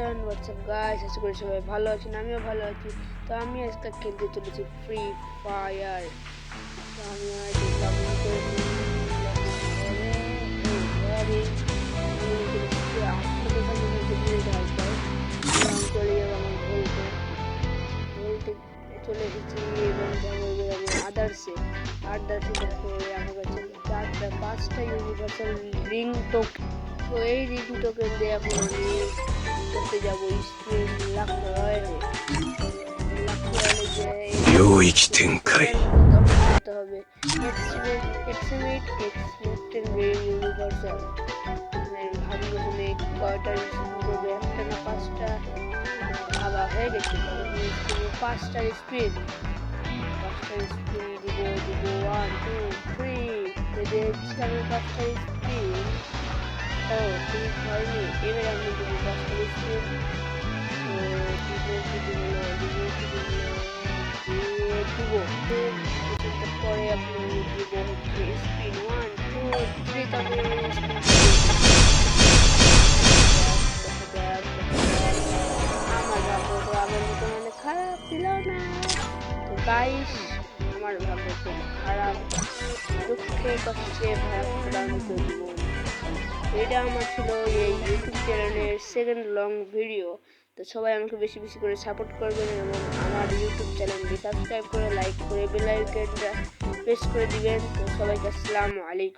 Everyone WhatsApp guys, আশা করি সবাই ভালো আছেন। আমিও ভালো আছি। তো আমি আজকে খেলতে চলেছি ফ্রি ফায়ার। তো আমি আজ লগইন করে আপনাদের কাছে চলে যাবো আমার চলে এসেছি এবং যাবো আমি আদার্সে দেখো আমার কাছে 5টা ইউনিভার্সাল রিং টোকেন। তো এই রিং টোকেন দিয়ে এখন আমি করতে যাবো স্ক্রিন লাখ রয়্যালে যে করতে হবে এক্সিমেট ইউনিভার্সাল। ভাবলো তুমি কয়টা করবে, একটা না 5টা ভাবা হয়ে গেছে। 5টার স্ক্রিন দিব 1 2 3 এদের 5টার স্ক্রিন। ও ঠিক হয়নি, এবার আমি দিব 5টার স্ক্রিন। পরে আপনি দিব হচ্ছে স্ক্রিন 1 2 3 তারপরে খারাপ ছিল না। তো গাইস, আমার ভাগ্য খুব খারাপ, দুঃখে কষ্টে ভয়াক্রান্ত জীবন। এটা আমার ছিল এই ইউটিউব চ্যানেলের সেকেন্ড লং ভিডিও। তো সবাই আমাকে বেশি বেশি করে সাপোর্ট করবেন এবং আমার ইউটিউব চ্যানেলটি সাবস্ক্রাইব করে লাইক করে বেল আইকনটা প্রেস করে দিবেন। তো সবাইকে আসসালামু আলাইকুম।